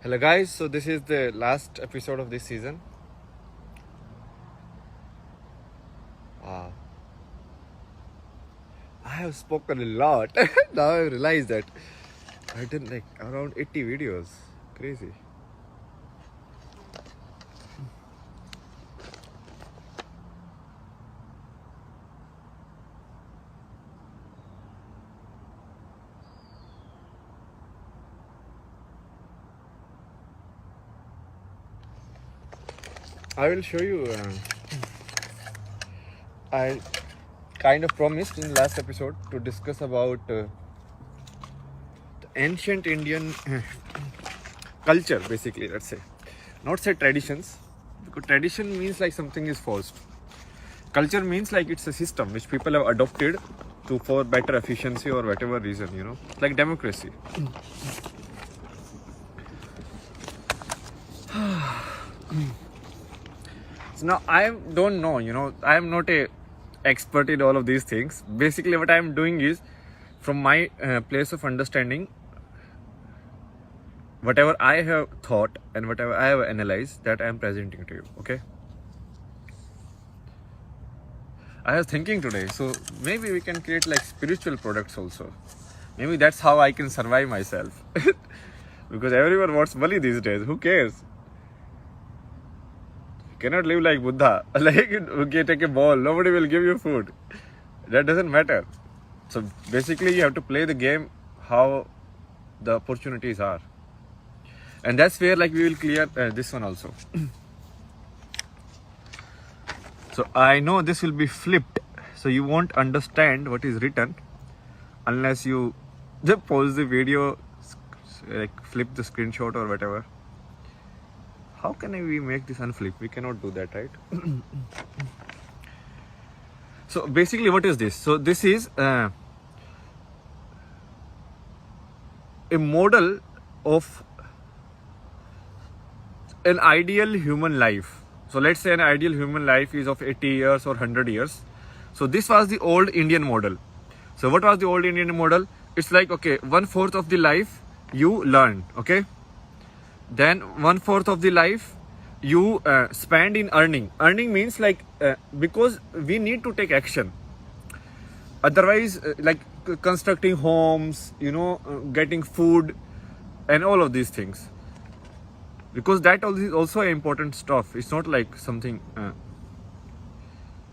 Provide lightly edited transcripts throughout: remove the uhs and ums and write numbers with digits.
Hello guys, so this is the last episode of this season. I have spoken a lot. Now I realize that I've done like around 80 videos. Crazy. I will show you. I kind of promised in the last episode to discuss about the ancient Indian culture, basically, let's say. Not say traditions, because tradition means like something is forced. Culture means like it's a system which people have adopted to for better efficiency or whatever reason, like democracy. So now I don't know, I am not a expert in all of these things. Basically what I am doing is from my place of understanding, whatever I have thought and whatever I have analyzed, that I am presenting to you. Okay, I was thinking today, so maybe we can create like spiritual products also. Maybe that's how I can survive myself. Because everyone wants money these days. Who cares? You cannot live like Buddha. Like, okay, take a ball, nobody will give you food. That doesn't matter. So basically you have to play the game how the opportunities are. And that's where like we will clear this one also. So I know this will be flipped. So you won't understand what is written unless you just pause the video, like flip the screenshot or whatever. How can we make this unflip? We cannot do that, right? So basically what is this? So this is a model of an ideal human life. So let's say an ideal human life is of 80 years or 100 years. So this was the old Indian model. So what was the old Indian model? It's like, okay, 1/4 of the life you learn, okay? Then 1/4 of the life you spend in earning. Earning means like, because we need to take action. Otherwise, like constructing homes, getting food and all of these things. Because that is also important stuff. It's not like something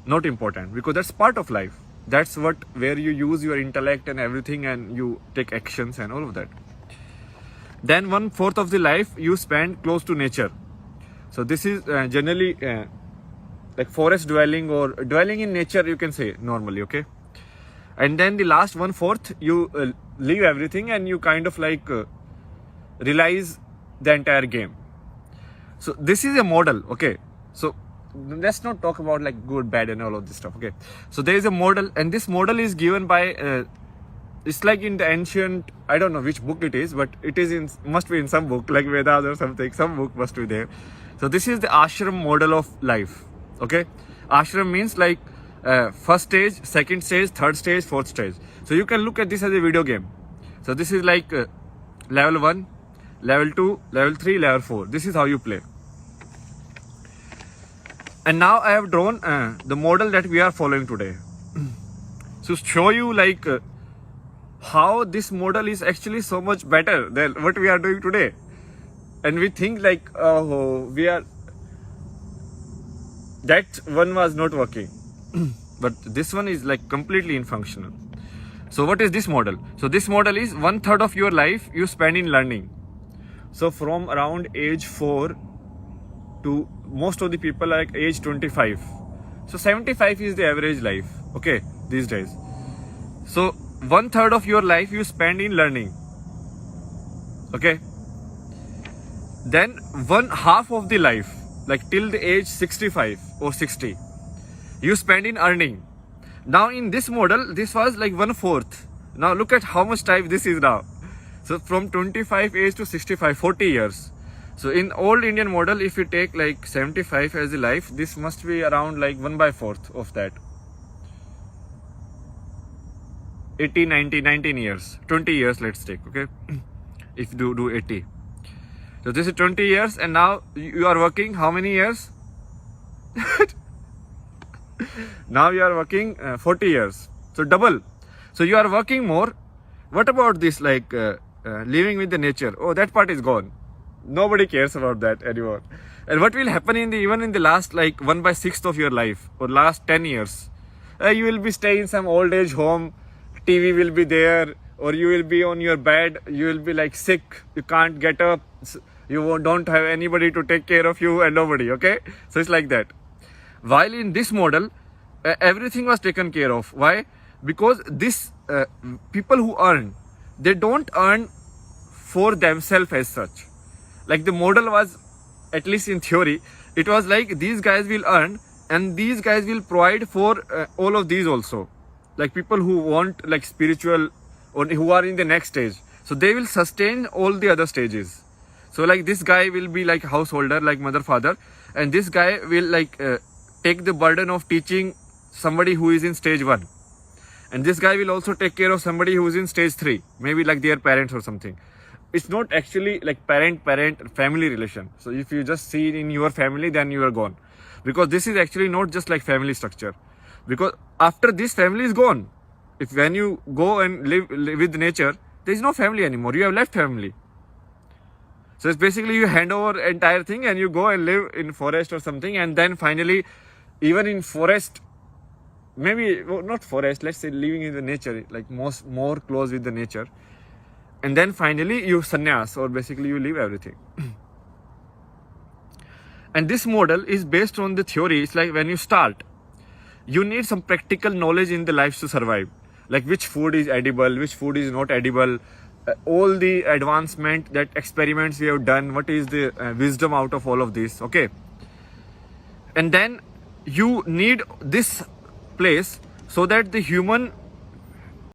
not important, because that's part of life. That's where you use your intellect and everything and you take actions and all of that. Then 1/4 of the life you spend close to nature. So this is generally like forest dwelling or dwelling in nature, you can say normally, okay? And then the last 1/4 you leave everything and you kind of like realize the entire game. So this is a model, okay? So let's not talk about like good, bad and all of this stuff, okay? So there is a model, and this model is given by it's like in the ancient, I don't know which book it is, but it is must be in some book like Vedas or something. Some book must be there. So this is the ashram model of life, okay? Ashram means like first stage, second stage, third stage, fourth stage. So you can look at this as a video game. So this is like level 1, level 2, level 3, level 4. This is how you play. And now I have drawn the model that we are following today. So show you like how this model is actually so much better than what we are doing today. And we think like, oh, that one was not working. But this one is like completely infunctional. So what is this model? So this model is 1/3 of your life you spend in learning. So from around age 4 to most of the people like age 25. So 75 is the average life, okay, these days. So 1/3 of your life you spend in learning, okay? Then 1/2 of the life, like till the age 65 or 60, you spend in earning. Now in this model, this was like 1/4. Now look at how much time this is now. So from 25 age to 65, 40 years. So in old Indian model, if you take like 75 as a life, this must be around like 1/4 of that. 18, 19 years, 20 years let's take, okay? If you do 80. So this is 20 years, and now you are working how many years? Now you are working 40 years. So double. So you are working more. What about this, like living with the nature? Oh, that part is gone. Nobody cares about that anymore. And what will happen even in the last like 1/6 of your life or last 10 years? You will be staying in some old age home. TV will be there, or you will be on your bed. You will be like sick. You can't get up. Don't have anybody to take care of you, and nobody. Okay, so it's like that. While in this model, everything was taken care of. Why? Because this people who earn, they don't earn for themselves as such. Like the model was, at least in theory, it was like these guys will earn and these guys will provide for all of these also. Like people who want like spiritual or who are in the next stage. So they will sustain all the other stages. So like this guy will be like householder, like mother, father, and this guy will like take the burden of teaching somebody who is in stage 1. And this guy will also take care of somebody who is in stage 3, maybe like their parents or something. It's not actually like parent family relation. So if you just see it in your family, then you are gone, because this is actually not just like family structure. Because after this family is gone, if when you go and live with nature, there is no family anymore. You have left family. So it's basically you hand over entire thing and you go and live in forest or something, and then finally, even in forest, maybe not forest, let's say living in the nature, like more close with the nature. And then finally you sannyas, or basically you leave everything. And this model is based on the theory. It's like when you start, you need some practical knowledge in the life to survive. Like which food is edible, which food is not edible, all the advancement, that experiments we have done, what is the wisdom out of all of this, okay? And then you need this place so that the human